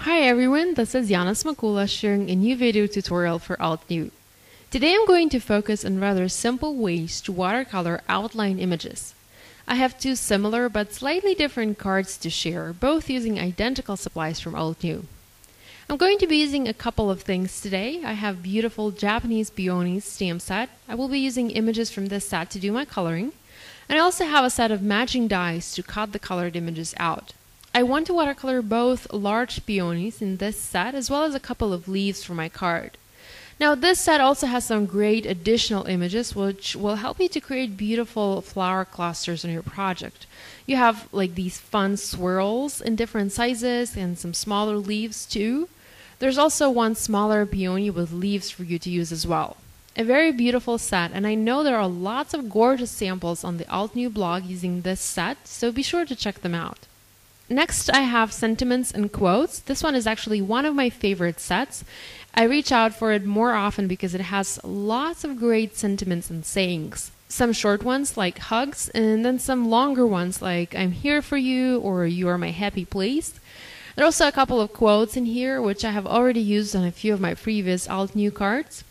Hi everyone, this is Yana Smakula sharing a new video tutorial for Altenew. Today I'm going to focus on rather simple ways to watercolor outline images. I have two similar but slightly different cards to share, both using identical supplies from Altenew. I'm going to be using a couple of things today. I have beautiful Japanese peonies stamp set. I will be using images from this set to do my coloring. And I also have a set of matching dies to cut the colored images out. I want to watercolor both large peonies in this set as well as a couple of leaves for my card. Now this set also has some great additional images which will help you to create beautiful flower clusters on your project. You have like these fun swirls in different sizes and some smaller leaves too. There's also one smaller peony with leaves for you to use as well. A very beautiful set, and I know there are lots of gorgeous samples on the Altenew blog using this set, so be sure to check them out. Next, I have sentiments and quotes. This one is actually one of my favorite sets. I reach out for it more often because it has lots of great sentiments and sayings. Some short ones like hugs, and then some longer ones like I'm here for you or you are my happy place. There are also a couple of quotes in here which I have already used on a few of my previous Altenew cards.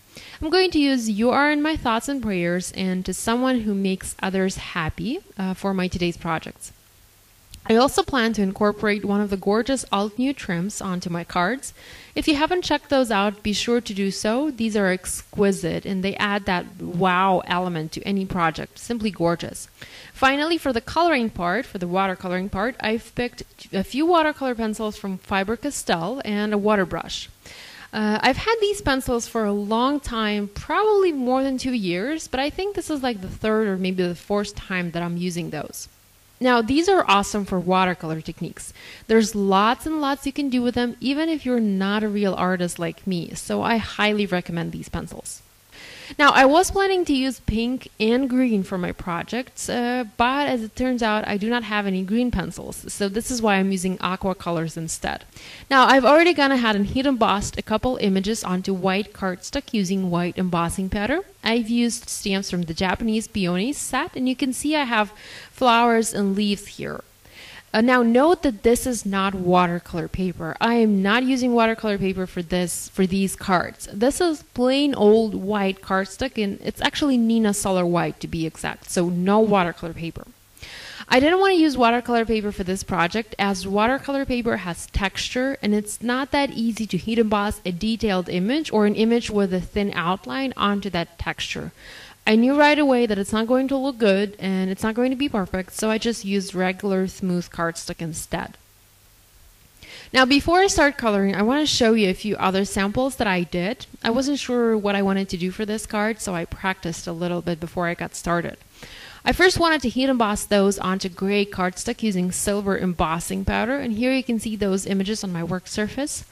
I'm going to use you are in my thoughts and prayers and to someone who makes others happy for my today's projects. I also plan to incorporate one of the gorgeous Altenew trims onto my cards. If you haven't checked those out, be sure to do so. These are exquisite and they add that wow element to any project. Simply gorgeous. Finally, for the coloring part, for the watercoloring part, I've picked a few watercolor pencils from Faber Castell and a water brush. I've had these pencils for a long time, probably more than 2 years, but I think this is like the third or maybe the fourth time that I'm using those. Now, these are awesome for watercolor techniques. There's lots and lots you can do with them, even if you're not a real artist like me, so I highly recommend these pencils. Now, I was planning to use pink and green for my projects, but as it turns out, I do not have any green pencils, so this is why I'm using Aquacolors instead. Now, I've already gone ahead and heat embossed a couple images onto white cardstock using white embossing powder. I've used stamps from the Japanese peonies set, and you can see I have flowers and leaves here. Now note that this is not watercolor paper. I am not using watercolor paper for these cards. This is plain old white cardstock, and it's actually Nina Solar White to be exact, so no watercolor paper. I didn't want to use watercolor paper for this project as watercolor paper has texture and it's not that easy to heat emboss a detailed image or an image with a thin outline onto that texture. I knew right away that it's not going to look good and it's not going to be perfect, so I just used regular smooth cardstock instead. Now before I start coloring, I want to show you a few other samples that I did. I wasn't sure what I wanted to do for this card, so I practiced a little bit before I got started. I first wanted to heat emboss those onto gray cardstock using silver embossing powder, and here you can see those images on my work surface.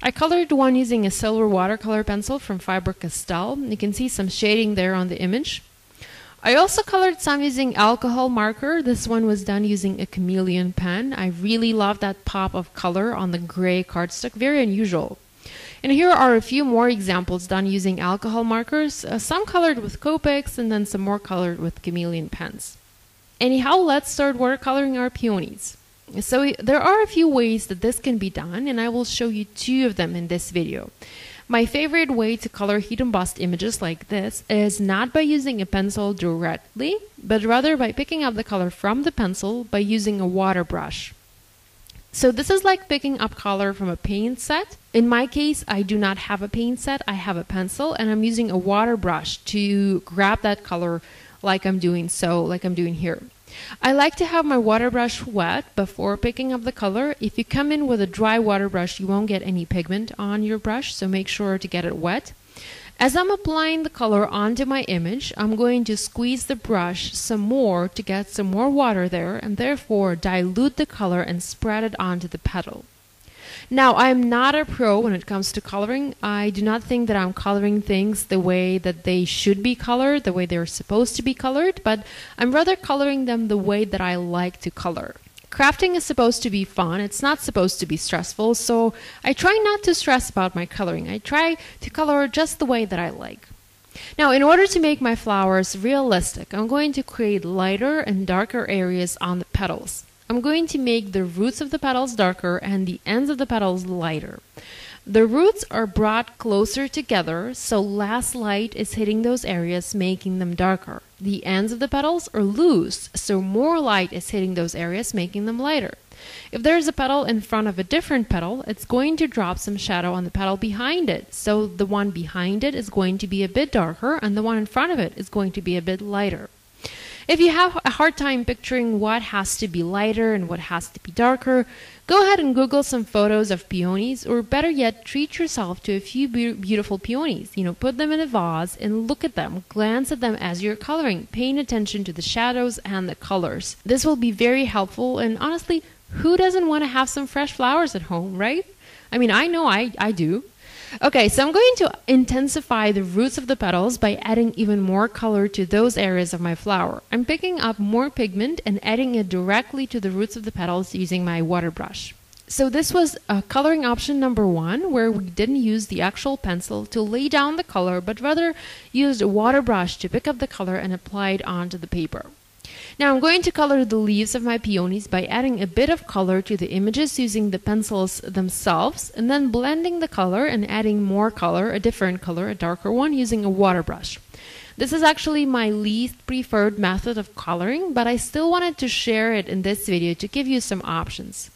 I colored one using a silver watercolor pencil from Faber Castell. You can see some shading there on the image. I also colored some using alcohol marker. This one was done using a chameleon pen. I really love that pop of color on the gray cardstock, very unusual. And here are a few more examples done using alcohol markers, some colored with Copics and then some more colored with chameleon pens. Anyhow, let's start watercoloring our peonies. So there are a few ways that this can be done, and I will show you 2 of them in this video. My favorite way to color heat embossed images like this is not by using a pencil directly, but rather by picking up the color from the pencil by using a water brush. So this is like picking up color from a paint set. In my case, I do not have a paint set, I have a pencil, and I'm using a water brush to grab that color like I'm doing here. I like to have my water brush wet before picking up the color. If you come in with a dry water brush, you won't get any pigment on your brush, so make sure to get it wet. As I'm applying the color onto my image, I'm going to squeeze the brush some more to get some more water there and therefore dilute the color and spread it onto the petal. Now, I'm not a pro when it comes to coloring. I do not think that I'm coloring things the way that they should be colored, the way they're supposed to be colored, but I'm rather coloring them the way that I like to color. Crafting is supposed to be fun, it's not supposed to be stressful, so I try not to stress about my coloring. I try to color just the way that I like. Now, in order to make my flowers realistic, I'm going to create lighter and darker areas on the petals. I'm going to make the roots of the petals darker and the ends of the petals lighter. The roots are brought closer together, so less light is hitting those areas, making them darker. The ends of the petals are loose, so more light is hitting those areas, making them lighter. If there's a petal in front of a different petal, it's going to drop some shadow on the petal behind it. So the one behind it is going to be a bit darker, and the one in front of it is going to be a bit lighter. If you have a hard time picturing what has to be lighter and what has to be darker, go ahead and Google some photos of peonies, or better yet, treat yourself to a few beautiful peonies. Put them in a vase and look at them, glance at them as you're coloring, paying attention to the shadows and the colors. This will be very helpful, and honestly, who doesn't want to have some fresh flowers at home, right? I know I do. Okay, so I'm going to intensify the roots of the petals by adding even more color to those areas of my flower. I'm picking up more pigment and adding it directly to the roots of the petals using my water brush. So this was coloring option number 1, where we didn't use the actual pencil to lay down the color, but rather used a water brush to pick up the color and apply it onto the paper. Now I'm going to color the leaves of my peonies by adding a bit of color to the images using the pencils themselves, and then blending the color and adding more color, a different color, a darker one, using a water brush. This is actually my least preferred method of coloring, but I still wanted to share it in this video to give you some options.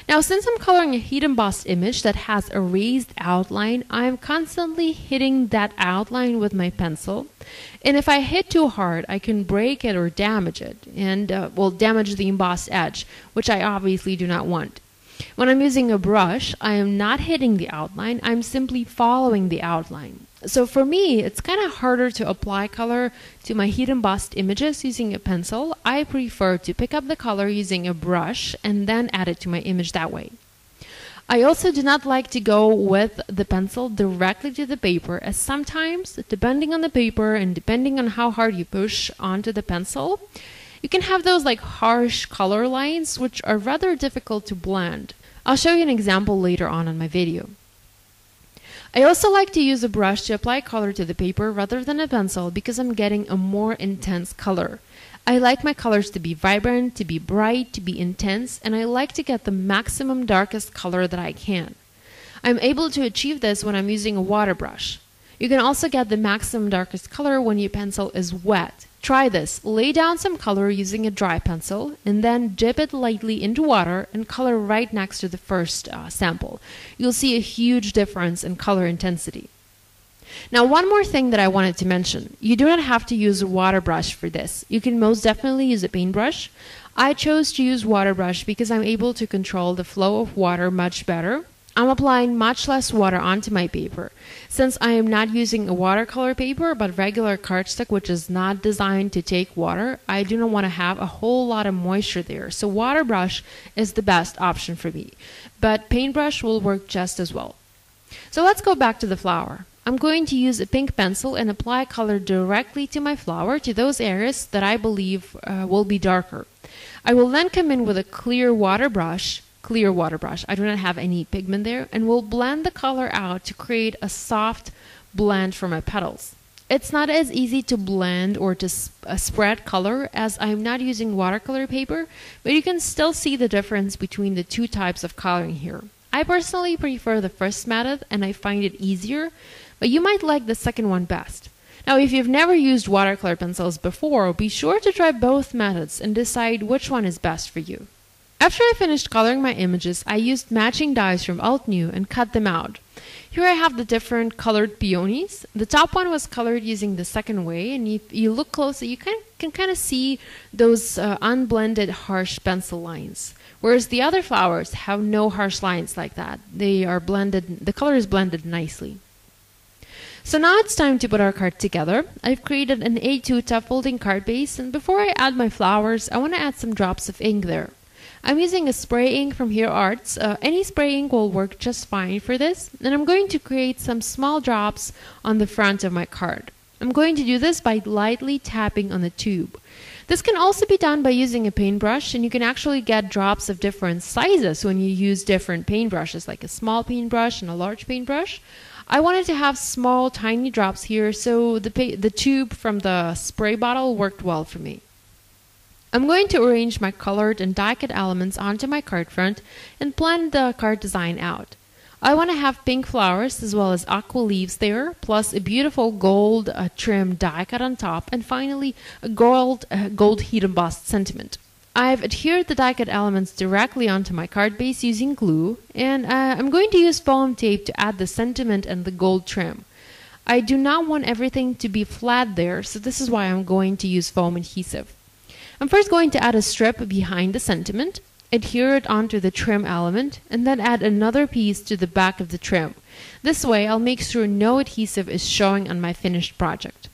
Now, since I'm coloring a heat embossed image that has a raised outline, I'm constantly hitting that outline with my pencil. And if I hit too hard, I can break it or damage it, and damage the embossed edge, which I obviously do not want. When I'm using a brush, I am not hitting the outline, I'm simply following the outline. So for me, it's kind of harder to apply color to my heat embossed images using a pencil. I prefer to pick up the color using a brush and then add it to my image that way. I also do not like to go with the pencil directly to the paper, as sometimes, depending on the paper and depending on how hard you push onto the pencil, you can have those harsh color lines which are rather difficult to blend. I'll show you an example later on in my video. I also like to use a brush to apply color to the paper rather than a pencil because I'm getting a more intense color. I like my colors to be vibrant, to be bright, to be intense, and I like to get the maximum darkest color that I can. I'm able to achieve this when I'm using a water brush. You can also get the maximum darkest color when your pencil is wet. Try this. Lay down some color using a dry pencil and then dip it lightly into water and color right next to the first sample. You'll see a huge difference in color intensity. Now, one more thing that I wanted to mention. You do not have to use a water brush for this. You can most definitely use a paintbrush. I chose to use water brush because I'm able to control the flow of water much better. I'm applying much less water onto my paper. Since I am not using a watercolor paper but regular cardstock, which is not designed to take water, I do not want to have a whole lot of moisture there. So water brush is the best option for me, but paintbrush will work just as well. So let's go back to the flower. I'm going to use a pink pencil and apply color directly to my flower, to those areas that I believe will be darker. I will then come in with a clear water brush. I do not have any pigment there, and will blend the color out to create a soft blend for my petals. It's not as easy to blend or to spread color as I'm not using watercolor paper, but you can still see the difference between the two types of coloring here. I personally prefer the first method and I find it easier, but you might like the second one best. Now, if you've never used watercolor pencils before, be sure to try both methods and decide which one is best for you. After I finished coloring my images, I used matching dies from Altenew and cut them out. Here I have the different colored peonies. The top one was colored using the second way, and if you look closely, you can kind of see those unblended harsh pencil lines. Whereas the other flowers have no harsh lines like that. They are blended, the color is blended nicely. So now it's time to put our card together. I've created an A2 top folding card base, and before I add my flowers, I want to add some drops of ink there. I'm using a spray ink from Here Arts. Any spray ink will work just fine for this, and I'm going to create some small drops on the front of my card. I'm going to do this by lightly tapping on the tube. This can also be done by using a paintbrush, and you can actually get drops of different sizes when you use different paintbrushes, like a small paintbrush and a large paintbrush. I wanted to have small, tiny drops here, so the tube from the spray bottle worked well for me. I'm going to arrange my colored and die-cut elements onto my card front and plan the card design out. I want to have pink flowers as well as aqua leaves there, plus a beautiful gold trim die cut on top, and finally a gold heat embossed sentiment. I've adhered the die cut elements directly onto my card base using glue, and I'm going to use foam tape to add the sentiment and the gold trim. I do not want everything to be flat there, so this is why I'm going to use foam adhesive. I'm first going to add a strip behind the sentiment, adhere it onto the trim element, and then add another piece to the back of the trim. This way, I'll make sure no adhesive is showing on my finished project.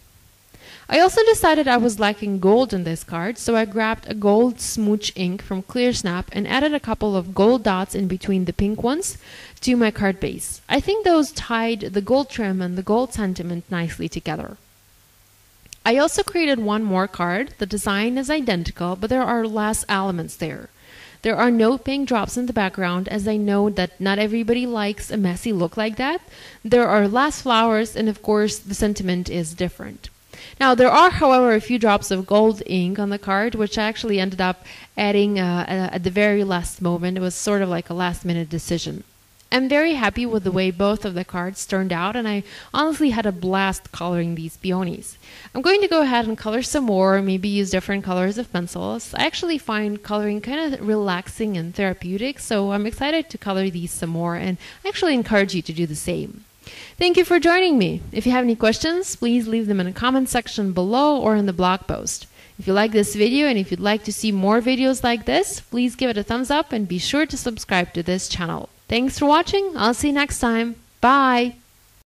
I also decided I was lacking gold in this card, so I grabbed a gold smooch ink from Clear Snap and added a couple of gold dots in between the pink ones to my card base. I think those tied the gold trim and the gold sentiment nicely together. I also created one more card. The design is identical, but there are less elements there. There are no pink drops in the background, as I know that not everybody likes a messy look like that. There are less flowers, and of course the sentiment is different. Now there are, however, a few drops of gold ink on the card, which I actually ended up adding at the very last moment. It was sort of like a last-minute decision. I'm very happy with the way both of the cards turned out, and I honestly had a blast coloring these peonies. I'm going to go ahead and color some more, maybe use different colors of pencils. I actually find coloring kind of relaxing and therapeutic, so I'm excited to color these some more, and I actually encourage you to do the same. Thank you for joining me. If you have any questions, please leave them in the comment section below or in the blog post. If you like this video and if you'd like to see more videos like this, please give it a thumbs up and be sure to subscribe to this channel. Thanks for watching. I'll see you next time. Bye!